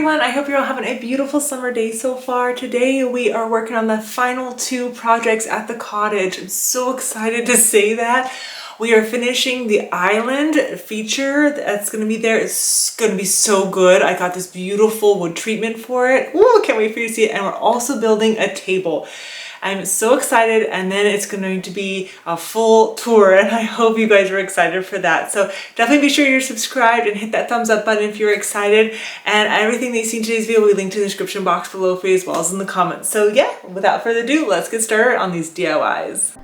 everyone, I hope you're all having a beautiful summer day so far. Today we are working on the final 2 projects at the cottage. I'm so excited to say that. We are finishing the island feature that's going to be there. It's going to be so good. I got this beautiful wood treatment for it. Ooh, can't wait for you to see it. And we're also building a table. I'm so excited, and then it's going to be a full tour, and I hope you guys are excited for that. So definitely be sure you're subscribed and hit that thumbs up button if you're excited. And everything that you see in today's video will be linked in the description box below for you as well as in the comments. So yeah, without further ado, let's get started on these DIYs.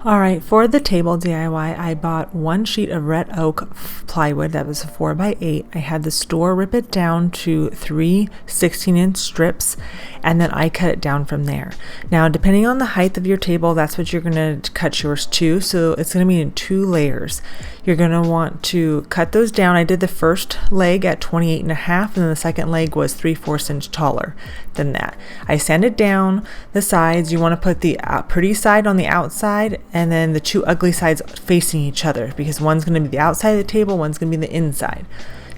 Alright, for the table DIY, I bought 1 sheet of red oak plywood that was a 4x8. I had the store rip it down to 3 16-inch strips, and then I cut it down from there. Now, depending on the height of your table, that's what you're going to cut yours to, so it's going to be in 2 layers. You're going to want to cut those down. I did the first leg at 28.5, and then the second leg was 3/4 inch taller than that. I sanded down the sides. You want to put the pretty side on the outside, and then the 2 ugly sides facing each other, because one's going to be the outside of the table, one's going to be the inside.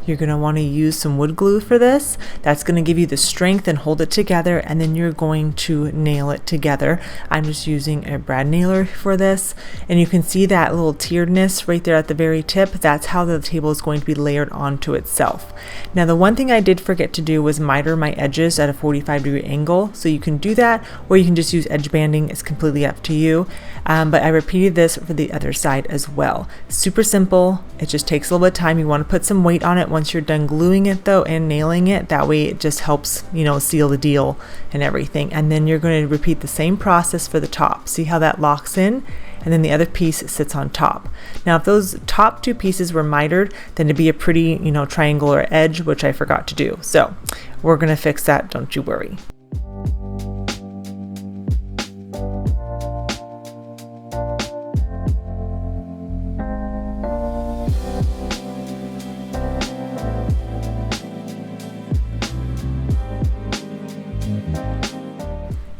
You're going to want to use some wood glue for this. That's going to give you the strength and hold it together, and then you're going to nail it together. I'm just using a brad nailer for this, and you can see that little tieredness right there at the very tip. That's how the table is going to be layered onto itself. Now, the one thing I did forget to do was miter my edges at a 45-degree angle, so you can do that, or you can just use edge banding. It's completely up to you, but I repeated this for the other side as well. Super simple. It just takes a little bit of time. You want to put some weight on it once you're done gluing it though and nailing it. That way it just helps, seal the deal and everything. And then you're going to repeat the same process for the top. See how that locks in? And then the other piece sits on top. Now, if those top 2 pieces were mitered, then it'd be a pretty, triangular edge, which I forgot to do. So we're going to fix that, don't you worry.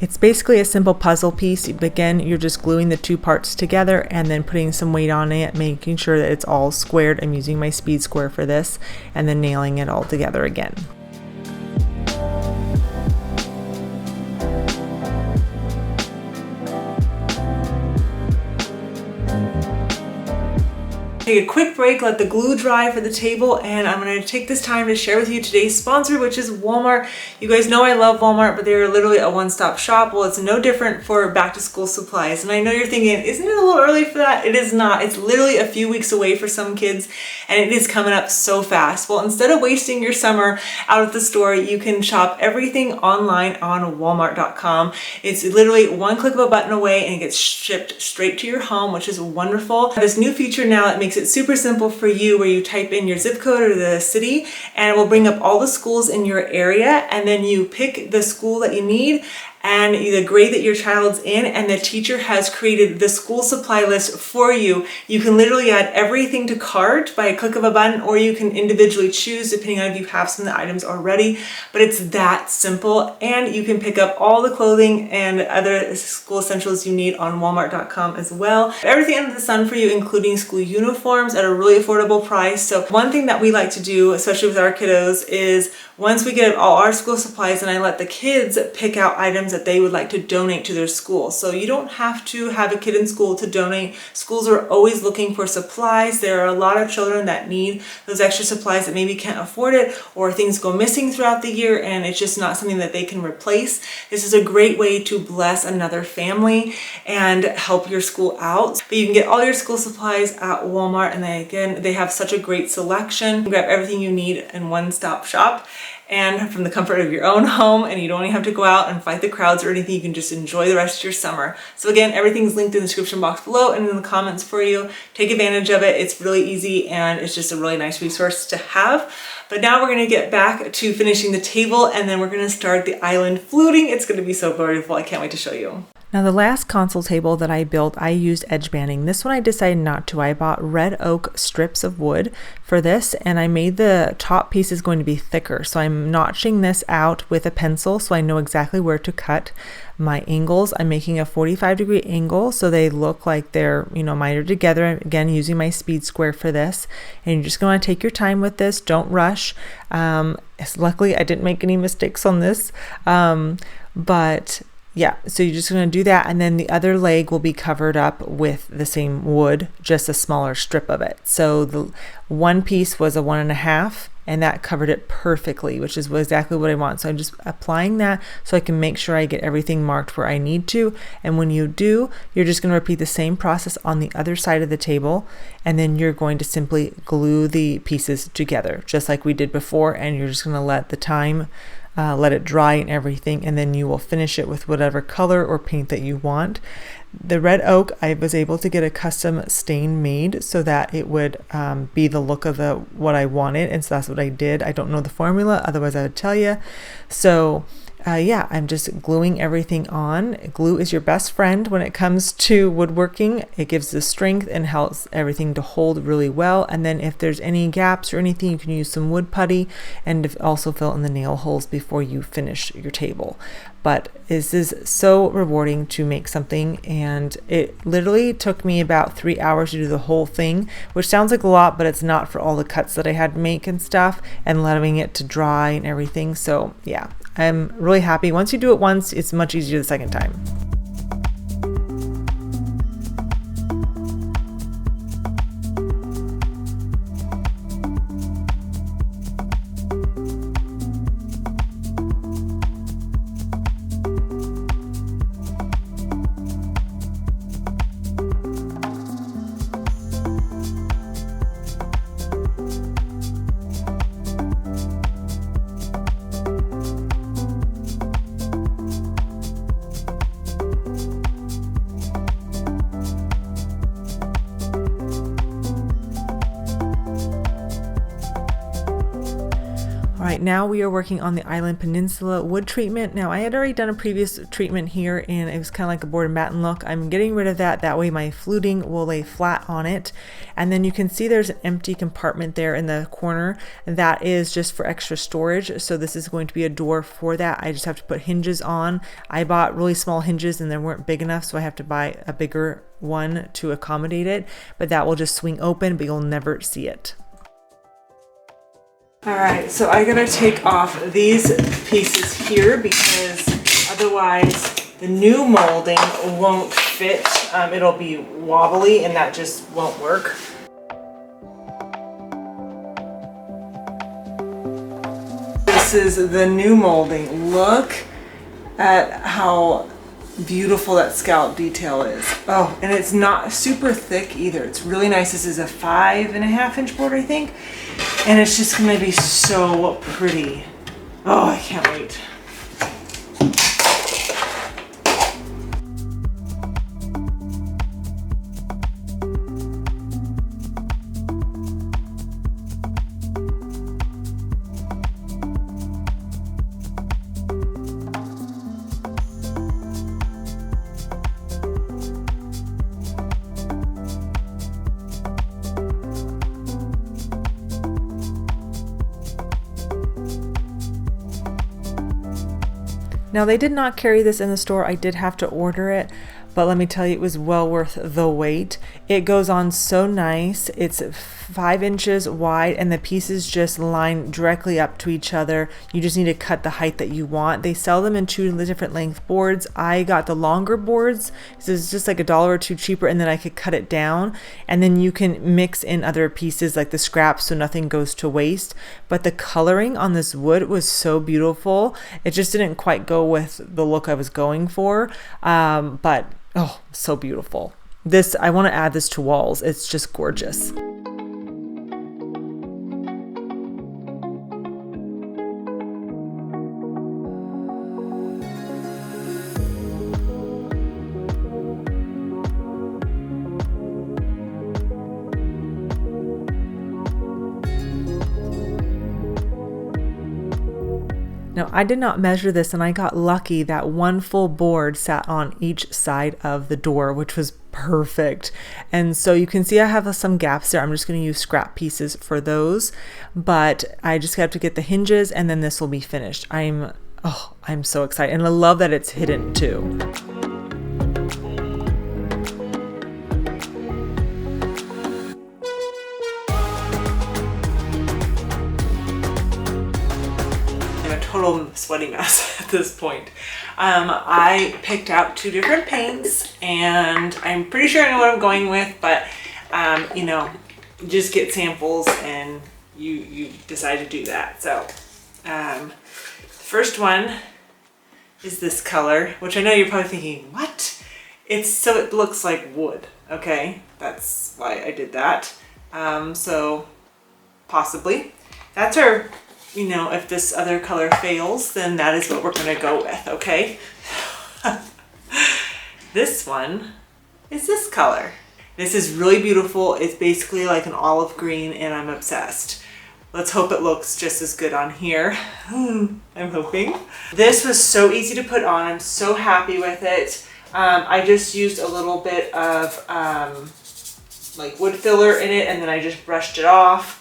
It's basically a simple puzzle piece. Again, you're just gluing the 2 parts together and then putting some weight on it, making sure that it's all squared. I'm using my speed square for this, and then nailing it all together again. Take a quick break, let the glue dry for the table, and I'm going to take this time to share with you today's sponsor, which is Walmart. You guys know I love Walmart, but they're literally a one-stop shop. Well, it's no different for back-to-school supplies. And I know you're thinking, isn't it a little early for that? It is not. It's literally a few weeks away for some kids, and it is coming up so fast. Well, instead of wasting your summer out at the store, you can shop everything online on Walmart.com. It's literally one click of a button away, and it gets shipped straight to your home, which is wonderful. This new feature now that makes it super simple for you, where you type in your zip code or the city, and it will bring up all the schools in your area, and then you pick the school that you need and the grade that your child's in, and the teacher has created the school supply list for you. You can literally add everything to cart by a click of a button, or you can individually choose depending on if you have some of the items already, but it's that simple. And you can pick up all the clothing and other school essentials you need on Walmart.com as well. Everything under the sun for you, including school uniforms at a really affordable price. So one thing that we like to do, especially with our kiddos, is once we get all our school supplies, and I let the kids pick out items that they would like to donate to their school. So you don't have to have a kid in school to donate. Schools are always looking for supplies. There are a lot of children that need those extra supplies that maybe can't afford it, or things go missing throughout the year and it's just not something that they can replace. This is a great way to bless another family and help your school out. But you can get all your school supplies at Walmart, and they have such a great selection. You can grab everything you need in one-stop shop, and from the comfort of your own home, and you don't even have to go out and fight the crowds or anything. You can just enjoy the rest of your summer. So again, everything's linked in the description box below and in the comments for you. Take advantage of it. It's really easy, and it's just a really nice resource to have. But now we're going to get back to finishing the table, and then we're going to start the island fluting. It's going to be so beautiful. I can't wait to show you. Now the last console table that I built, I used edge banding. This one I decided not to. I bought red oak strips of wood for this, and I made the top piece is going to be thicker. So I'm notching this out with a pencil so I know exactly where to cut my angles. I'm making a 45-degree angle so they look like they're, mitered together. Again, using my speed square for this. And you're just going to take your time with this. Don't rush. Luckily, I didn't make any mistakes on this, but yeah, so you're just going to do that, and then the other leg will be covered up with the same wood, just a smaller strip of it. So the one piece was a 1.5, and that covered it perfectly, which is exactly what I want. So I'm just applying that so I can make sure I get everything marked where I need to. And when you do, you're just going to repeat the same process on the other side of the table, and then you're going to simply glue the pieces together, just like we did before, and you're just going to let it dry and everything, and then you will finish it with whatever color or paint that you want. The red oak, I was able to get a custom stain made so that it would be the look of what I wanted, and so that's what I did. I don't know the formula, otherwise I would tell you. So yeah, I'm just gluing everything on. Glue is your best friend when it comes to woodworking. It gives the strength and helps everything to hold really well. And then if there's any gaps or anything, you can use some wood putty and also fill in the nail holes before you finish your table. But this is so rewarding to make something, and it literally took me about 3 hours to do the whole thing, which sounds like a lot, but it's not for all the cuts that I had to make and stuff, and allowing it to dry and everything. So yeah, I'm really happy. Once you do it once, it's much easier the second time. All right, now we are working on the Island Peninsula wood treatment. Now I had already done a previous treatment here, and it was kind of like a board and batten look. I'm getting rid of that. That way my fluting will lay flat on it. And then you can see there's an empty compartment there in the corner, and that is just for extra storage. So this is going to be a door for that. I just have to put hinges on. I bought really small hinges and they weren't big enough, so I have to buy a bigger one to accommodate it. But that will just swing open, but you'll never see it. All right, so I gotta take off these pieces here because otherwise the new molding won't fit. It'll be wobbly and that just won't work. This is the new molding. Look at how beautiful that scallop detail is. Oh, and it's not super thick either. It's really nice. This is a 5.5 inch board, I think. And it's just gonna be so pretty. Oh, I can't wait. Now they did not carry this in the store. I did have to order it, but let me tell you, it was well worth the wait. It goes on so nice. It's 5 inches wide and the pieces just line directly up to each other. You just need to cut the height that you want. They sell them in 2 different length boards. I got the longer boards because it's just like $1 or $2 cheaper, and then I could cut it down, and then you can mix in other pieces like the scraps so nothing goes to waste. But the coloring on this wood was so beautiful. It just didn't quite go with the look I was going for, but oh, so beautiful. This, I want to add this to walls. It's just gorgeous. Now I did not measure this, and I got lucky that one full board sat on each side of the door, which was perfect. And so you can see I have some gaps there. I'm just going to use scrap pieces for those, but I just have to get the hinges and then this will be finished. I'm so excited, and I love that it's hidden too. Total sweaty mess at this point. I picked out 2 different paints, and I'm pretty sure I know what I'm going with, but you know, just get samples and you decide to do that. So the first one is this color, which I know you're probably thinking, what? So it looks like wood. Okay, that's why I did that. So possibly that's our, you know, if this other color fails, then that is what we're gonna go with, okay? This one is this color. This is really beautiful. It's basically like an olive green, and I'm obsessed. Let's hope it looks just as good on here. I'm hoping. This was so easy to put on. I'm so happy with it. I just used a little bit of like wood filler in it, and then I just brushed it off.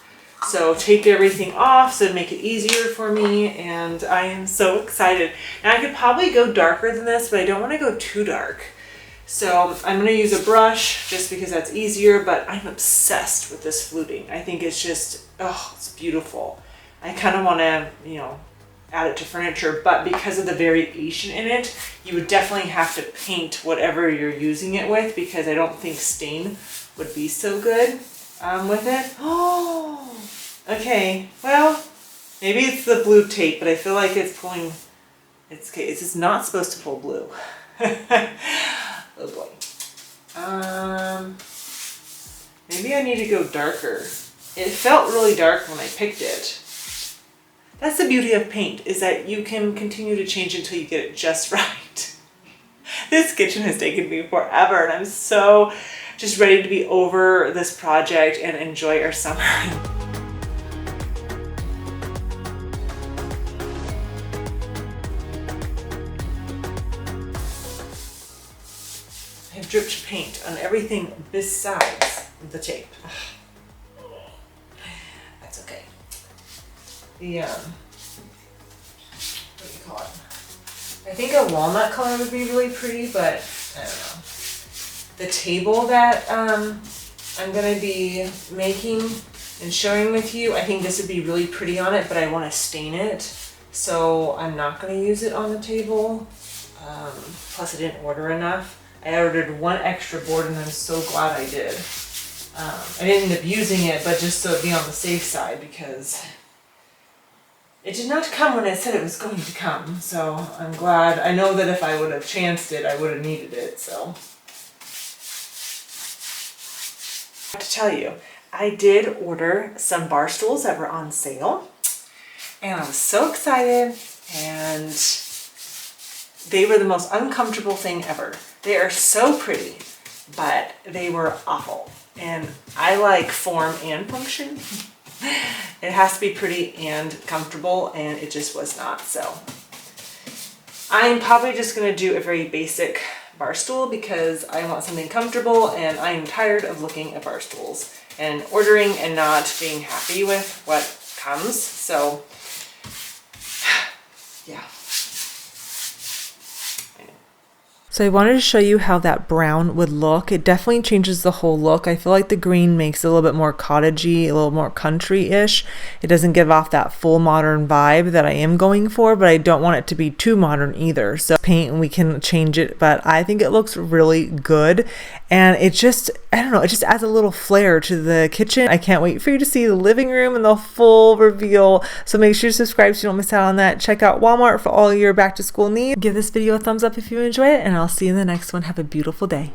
So taped everything off so to make it easier for me, and I am so excited. Now I could probably go darker than this, but I don't want to go too dark. So I'm going to use a brush just because that's easier, but I'm obsessed with this fluting. I think it's just, oh, it's beautiful. I kind of want to, you know, add it to furniture, but because of the variation in it, you would definitely have to paint whatever you're using it with, because I don't think stain would be so good with it. Oh, okay. Well, maybe it's the blue tape, but I feel like it's pulling. It's okay. It's not supposed to pull blue. Oh boy. Maybe I need to go darker. It felt really dark when I picked it. That's the beauty of paint, is that you can continue to change until you get it just right. This kitchen has taken me forever, and I'm so just ready to be over this project and enjoy our summer. I've dripped paint on everything besides the tape. That's okay. The what do you call it? I think a walnut color would be really pretty, but I don't know. The table that I'm gonna be making and showing with you, I think this would be really pretty on it, but I want to stain it, so I'm not gonna use it on the table. Plus I didn't order enough. I ordered 1 extra board, and I'm so glad I did. I didn't end up using it, but just so it'd be on the safe side, because it did not come when I said it was going to come. So I'm glad. I know that if I would have chanced it, I would have needed it. So I have to tell you, I did order some bar stools that were on sale, and I was so excited, and they were the most uncomfortable thing ever. They are so pretty, but they were awful. And I like form and function. It has to be pretty and comfortable, and it just was not. So I'm probably just going to do a very basic bar stool, because I want something comfortable, and I am tired of looking at bar stools and ordering and not being happy with what comes. So yeah. So I wanted to show you how that brown would look. It definitely changes the whole look. I feel like the green makes it a little bit more cottagey, a little more country-ish. It doesn't give off that full modern vibe that I am going for, but I don't want it to be too modern either. So paint, and we can change it, but I think it looks really good. And it just, I don't know, it just adds a little flair to the kitchen. I can't wait for you to see the living room and the full reveal. So make sure to subscribe so you don't miss out on that. Check out Walmart for all your back to school needs. Give this video a thumbs up if you enjoyed it, and I'll see you in the next one. Have a beautiful day.